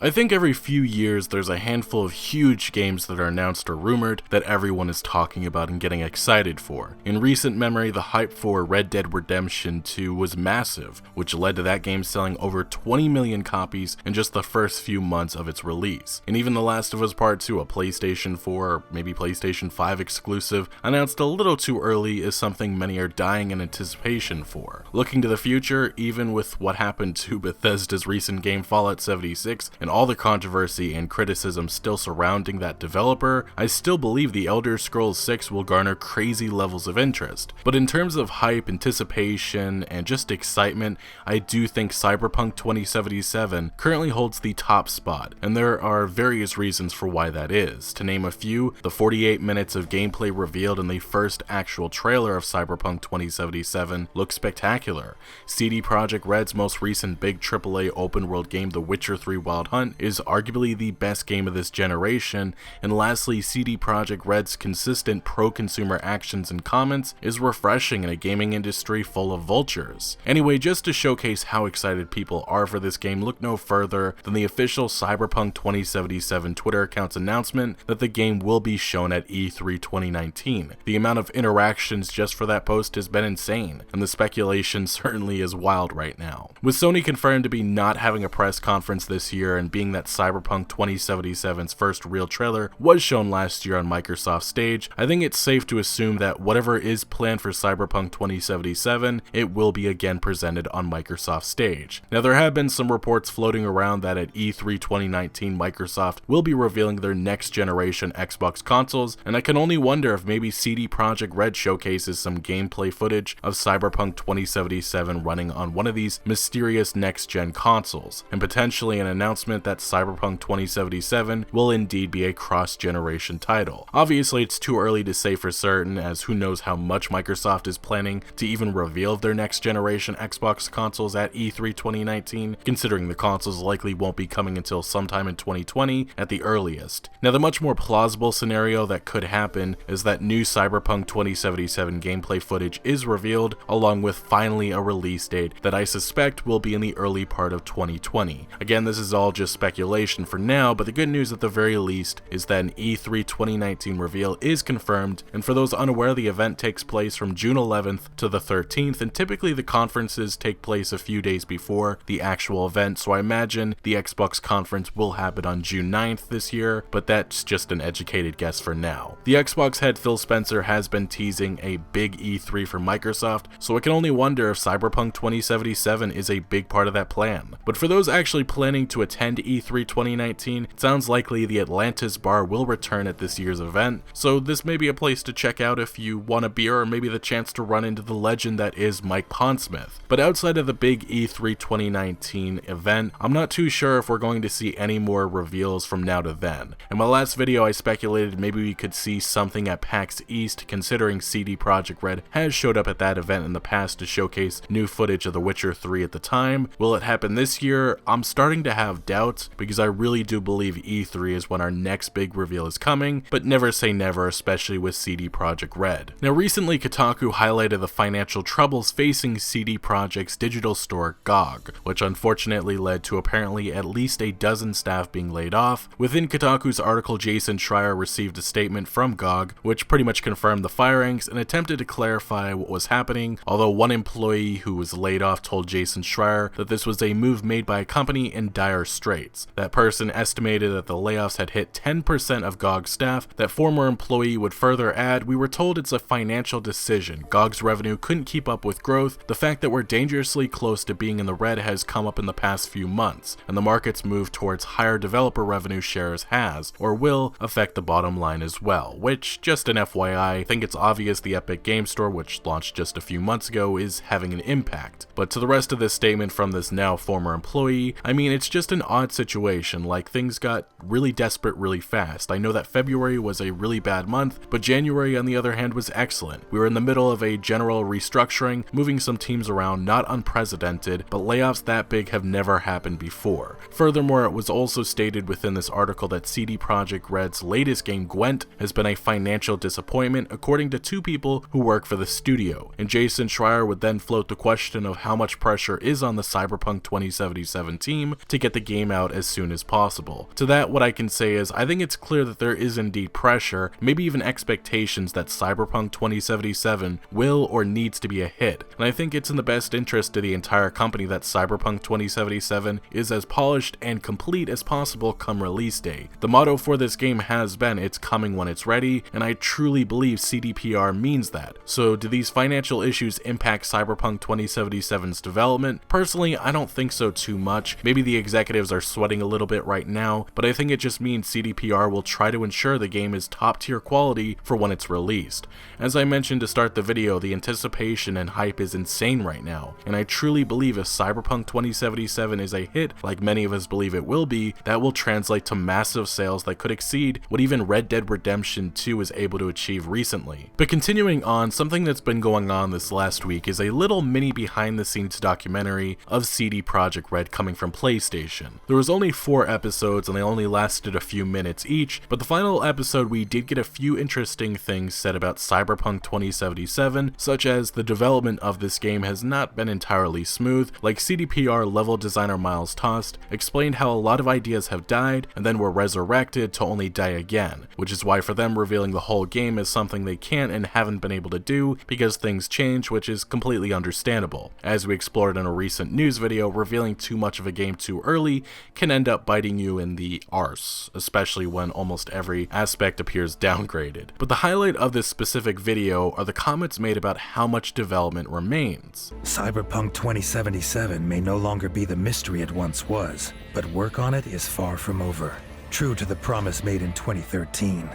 I think every few years there's a handful of huge games that are announced or rumored that everyone is talking about and getting excited for. In recent memory, the hype for Red Dead Redemption 2 was massive, which led to that game selling over 20 million copies in just the first few months of its release. And even The Last of Us Part 2, a PlayStation 4 or maybe PlayStation 5 exclusive, announced a little too early, is something many are dying in anticipation for. Looking to the future, even with what happened to Bethesda's recent game Fallout 76, and all the controversy and criticism still surrounding that developer, I still believe The Elder Scrolls 6 will garner crazy levels of interest. But in terms of hype, anticipation, and just excitement, I do think Cyberpunk 2077 currently holds the top spot, and there are various reasons for why that is. To name a few, the 48 minutes of gameplay revealed in the first actual trailer of Cyberpunk 2077 looks spectacular. CD Projekt Red's most recent big AAA open-world game, The Witcher 3 Wild Hunt, is arguably the best game of this generation, and lastly, CD Projekt Red's consistent pro-consumer actions and comments is refreshing in a gaming industry full of vultures. Anyway, just to showcase how excited people are for this game, look no further than the official Cyberpunk 2077 Twitter account's announcement that the game will be shown at E3 2019. The amount of interactions just for that post has been insane, and the speculation certainly is wild right now. With Sony confirmed to be not having a press conference this year, and being that Cyberpunk 2077's first real trailer was shown last year on Microsoft's stage, I think it's safe to assume that whatever is planned for Cyberpunk 2077, it will be again presented on Microsoft's stage. Now, there have been some reports floating around that at E3 2019, Microsoft will be revealing their next generation Xbox consoles, and I can only wonder if maybe CD Projekt Red showcases some gameplay footage of Cyberpunk 2077 running on one of these mysterious next-gen consoles, and potentially an announcement that Cyberpunk 2077 will indeed be a cross-generation title. Obviously, it's too early to say for certain, as who knows how much Microsoft is planning to even reveal their next-generation Xbox consoles at E3 2019, considering the consoles likely won't be coming until sometime in 2020 at the earliest. Now, the much more plausible scenario that could happen is that new Cyberpunk 2077 gameplay footage is revealed, along with finally a release date that I suspect will be in the early part of 2020. Again, this is all just speculation for now, but the good news at the very least is that an E3 2019 reveal is confirmed, and for those unaware, the event takes place from June 11th to the 13th, and typically the conferences take place a few days before the actual event, so I imagine the Xbox conference will happen on June 9th this year, but that's just an educated guess for now. The Xbox head Phil Spencer has been teasing a big E3 for Microsoft, so I can only wonder if Cyberpunk 2077 is a big part of that plan. But for those actually planning to attend E3 2019, it sounds likely the Atlantis bar will return at this year's event, so this may be a place to check out if you want a beer or maybe the chance to run into the legend that is Mike Pondsmith. But outside of the big E3 2019 event, I'm not too sure if we're going to see any more reveals from now to then. In my last video, I speculated maybe we could see something at PAX East, considering CD Projekt Red has showed up at that event in the past to showcase new footage of The Witcher 3 at the time. Will it happen this year? I'm starting to have doubts, because I really do believe E3 is when our next big reveal is coming, but never say never, especially with CD Projekt Red. Now, recently Kotaku highlighted the financial troubles facing CD Projekt's digital store GOG, which unfortunately led to apparently at least a dozen staff being laid off. Within Kotaku's article, Jason Schreier received a statement from GOG, which pretty much confirmed the firings and attempted to clarify what was happening, although one employee who was laid off told Jason Schreier that this was a move made by a company in dire straits. That person estimated that the layoffs had hit 10% of GOG staff. That former employee would further add, "We were told it's a financial decision. GOG's revenue couldn't keep up with growth. The fact that we're dangerously close to being in the red has come up in the past few months, and the market's move towards higher developer revenue shares has, or will, affect the bottom line as well," which, just an FYI, I think it's obvious the Epic Game Store, which launched just a few months ago, is having an impact. But to the rest of this statement from this now former employee, I mean, it's just an odd situation, like things got really desperate really fast. I know that February was a really bad month, but January on the other hand was excellent. We were in the middle of a general restructuring, moving some teams around, not unprecedented, but layoffs that big have never happened before. Furthermore, it was also stated within this article that CD Projekt Red's latest game, Gwent, has been a financial disappointment, according to two people who work for the studio, and Jason Schreier would then float the question of how much pressure is on the Cyberpunk 2077 team to get the game game out as soon as possible. To that, what I can say is I think it's clear that there is indeed pressure, maybe even expectations that Cyberpunk 2077 will or needs to be a hit, and I think it's in the best interest of the entire company that Cyberpunk 2077 is as polished and complete as possible come release day. The motto for this game has been it's coming when it's ready, and I truly believe CDPR means that. So do these financial issues impact Cyberpunk 2077's development? Personally, I don't think so too much. Maybe the executives are sweating a little bit right now, but I think it just means CDPR will try to ensure the game is top tier quality for when it's released. As I mentioned to start the video, the anticipation and hype is insane right now, and I truly believe if Cyberpunk 2077 is a hit, like many of us believe it will be, that will translate to massive sales that could exceed what even Red Dead Redemption 2 was able to achieve recently. But continuing on, something that's been going on this last week is a little mini behind the scenes documentary of CD Projekt Red coming from PlayStation. There was only 4 episodes and they only lasted a few minutes each, but the final episode we did get a few interesting things said about Cyberpunk 2077, such as the development of this game has not been entirely smooth, like CDPR level designer Miles Tost explained how a lot of ideas have died and then were resurrected to only die again, which is why for them revealing the whole game is something they can't and haven't been able to do because things change, which is completely understandable. As we explored in a recent news video, revealing too much of a game too early can end up biting you in the arse, especially when almost every aspect appears downgraded. But the highlight of this specific video are the comments made about how much development remains. Cyberpunk 2077 may no longer be the mystery it once was, but work on it is far from over. True to the promise made in 2013,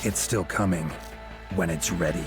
it's still coming when it's ready.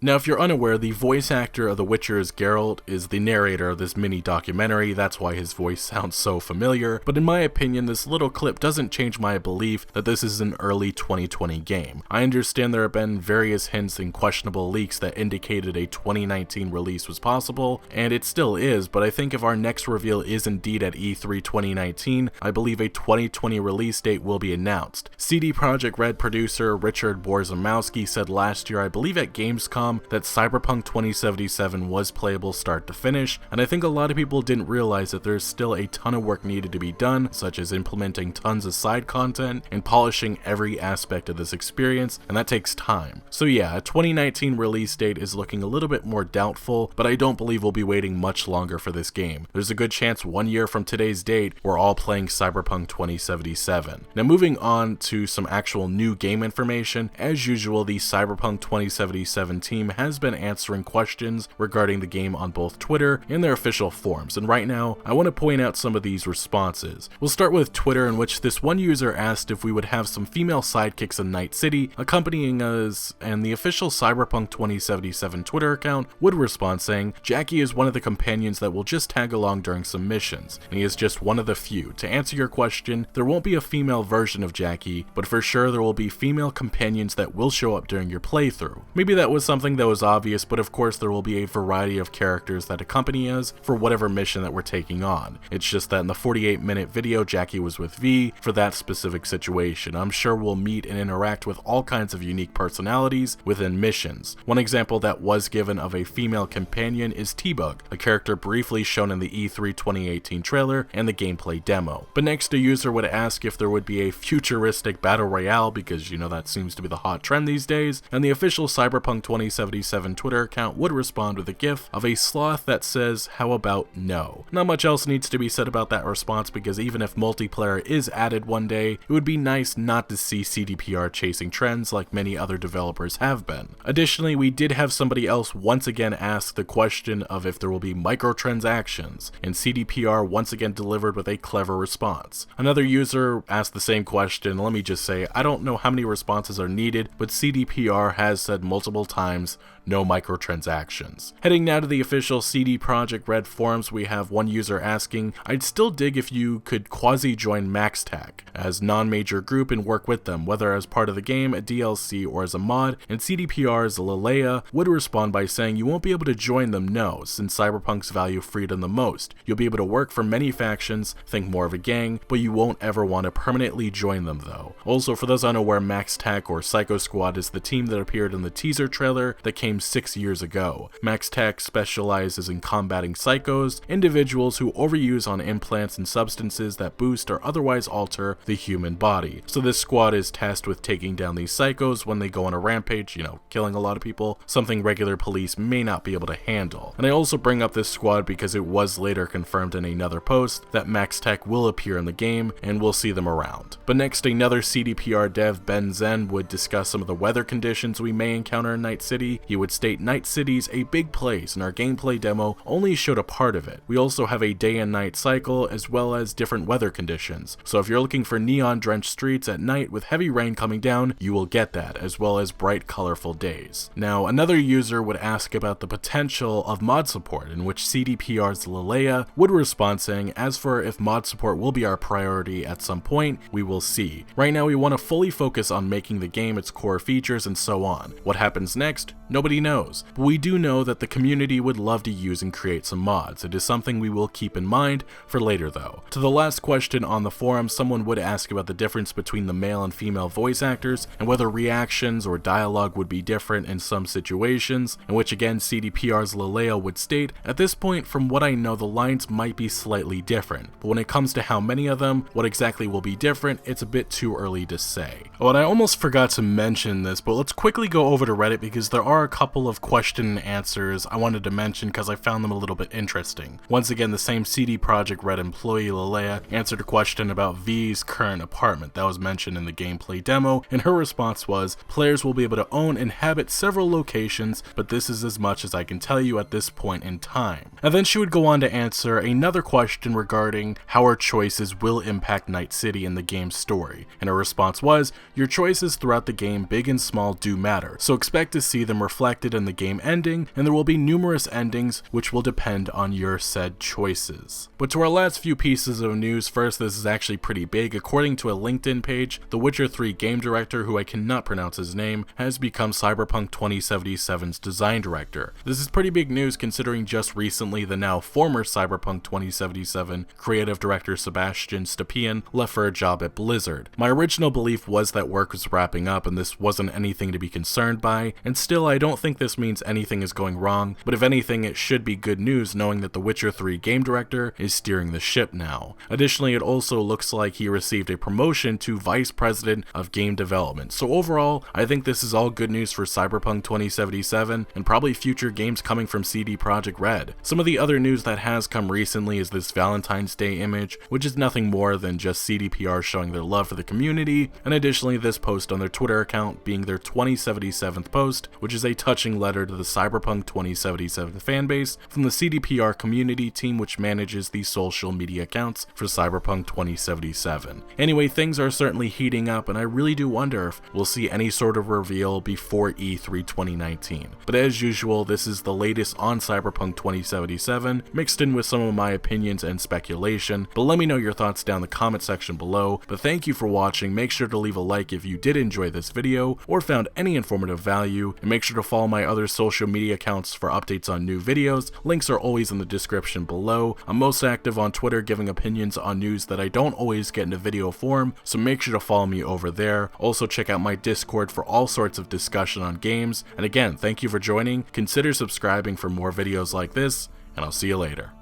Now, if you're unaware, the voice actor of The Witcher's Geralt is the narrator of this mini documentary. That's why his voice sounds so familiar, but in my opinion, this little clip doesn't change my belief that this is an early 2020 game. I understand there have been various hints and questionable leaks that indicated a 2019 release was possible, and it still is, but I think if our next reveal is indeed at E3 2019, I believe a 2020 release date will be announced. CD Projekt Red producer Richard Borzymowski said last year, I believe at Gamescom, that Cyberpunk 2077 was playable start to finish, and I think a lot of people didn't realize that there's still a ton of work needed to be done, such as implementing tons of side content and polishing every aspect of this experience, and that takes time. So yeah, a 2019 release date is looking a little bit more doubtful, but I don't believe we'll be waiting much longer for this game. There's a good chance 1 year from today's date, we're all playing Cyberpunk 2077. Now moving on to some actual new game information, as usual, the Cyberpunk 2077 team has been answering questions regarding the game on both Twitter and their official forums, and right now I want to point out some of these responses. We'll start with Twitter, in which this one user asked if we would have some female sidekicks in Night City accompanying us, and the official Cyberpunk 2077 Twitter account would respond saying, Jackie is one of the companions that will just tag along during some missions, and he is just one of the few. To answer your question, there won't be a female version of Jackie, but for sure there will be female companions that will show up during your playthrough. Maybe that was something that was obvious, but of course there will be a variety of characters that accompany us for whatever mission that we're taking on. It's just that in the 48-minute video, Jackie was with V for that specific situation. I'm sure we'll meet and interact with all kinds of unique personalities within missions. One example that was given of a female companion is T-Bug, a character briefly shown in the E3 2018 trailer and the gameplay demo. But next, a user would ask if there would be a futuristic battle royale, because you know that seems to be the hot trend these days, and the official Cyberpunk 2077 Twitter account would respond with a gif of a sloth that says, how about no? Not much else needs to be said about that response, because even if multiplayer is added one day, it would be nice not to see CDPR chasing trends like many other developers have been. Additionally, we did have somebody else once again ask the question of if there will be microtransactions, and CDPR once again delivered with a clever response. Another user asked the same question. Let me just say, I don't know how many responses are needed, but CDPR has said multiple times, no microtransactions. Heading now to the official CD Projekt Red forums, we have one user asking, I'd still dig if you could quasi-join MaxTac as non-major group and work with them, whether as part of the game, a DLC, or as a mod, and CDPR's Lileia would respond by saying you won't be able to join them, no, since Cyberpunk's value freedom the most. You'll be able to work for many factions, think more of a gang, but you won't ever want to permanently join them though. Also, for those unaware, MaxTac or Psycho Squad is the team that appeared in the teaser trailer that came 6 years ago. Max Tech specializes in combating psychos, individuals who overuse on implants and substances that boost or otherwise alter the human body. So this squad is tasked with taking down these psychos when they go on a rampage, killing a lot of people, something regular police may not be able to handle. And I also bring up this squad because it was later confirmed in another post that Max Tech will appear in the game and we'll see them around. But next, another CDPR dev, Ben Zen, would discuss some of the weather conditions we may encounter in Night City. He would state Night City's a big place and our gameplay demo only showed a part of it. We also have a day and night cycle as well as different weather conditions. So if you're looking for neon drenched streets at night with heavy rain coming down, you will get that, as well as bright colorful days. Now, another user would ask about the potential of mod support, in which CDPR's Lileia would respond saying, as for if mod support will be our priority at some point, we will see. Right now we want to fully focus on making the game its core features and so on. What happens next? Nobody knows. But we do know that the community would love to use and create some mods. It is something we will keep in mind for later though. To the last question on the forum, someone would ask about the difference between the male and female voice actors and whether reactions or dialogue would be different in some situations, in which again CDPR's Lileia would state, at this point from what I know the lines might be slightly different, but when it comes to how many of them, what exactly will be different, it's a bit too early to say. Oh, and I almost forgot to mention this, but let's quickly go over to Reddit because there are a couple of question and answers I wanted to mention because I found them a little bit interesting. Once again, the same CD Projekt Red employee Lileia answered a question about V's current apartment that was mentioned in the gameplay demo, and her response was, players will be able to own and inhabit several locations, but this is as much as I can tell you at this point in time. And then she would go on to answer another question regarding how our choices will impact Night City in the game's story, and her response was, your choices throughout the game, big and small, do matter, so expect to see them reflected in the game ending, and there will be numerous endings which will depend on your said choices. But to our last few pieces of news, first, this is actually pretty big. According to a LinkedIn page, the Witcher 3 game director, who I cannot pronounce his name, has become Cyberpunk 2077's design director. This is pretty big news considering just recently the now former Cyberpunk 2077 creative director Sebastian Stepien left for a job at Blizzard. My original belief was that work was wrapping up and this wasn't anything to be concerned by, and still I don't think this means anything is going wrong, but if anything it should be good news knowing that the Witcher 3 game director is steering the ship now. Additionally, it also looks like he received a promotion to Vice President of Game Development, so overall I think this is all good news for Cyberpunk 2077 and probably future games coming from CD Projekt Red. Some of the other news that has come recently is this Valentine's Day image, which is nothing more than just CDPR showing their love for the community, and additionally this post on their Twitter account being their 2077th post, which is a touching letter to the Cyberpunk 2077 fanbase from the CDPR community team which manages the social media accounts for Cyberpunk 2077. Anyway, things are certainly heating up and I really do wonder if we'll see any sort of reveal before E3 2019. But as usual, this is the latest on Cyberpunk 2077, mixed in with some of my opinions and speculation, but let me know your thoughts down in the comment section below. But thank you for watching, make sure to leave a like if you did enjoy this video or found any informative value, and make sure to follow my other social media accounts for updates on new videos. Links are always in the description below. I'm most active on Twitter giving opinions on news that I don't always get into video form, so make sure to follow me over there. Also check out my Discord for all sorts of discussion on games, and again, thank you for joining, consider subscribing for more videos like this, and I'll see you later.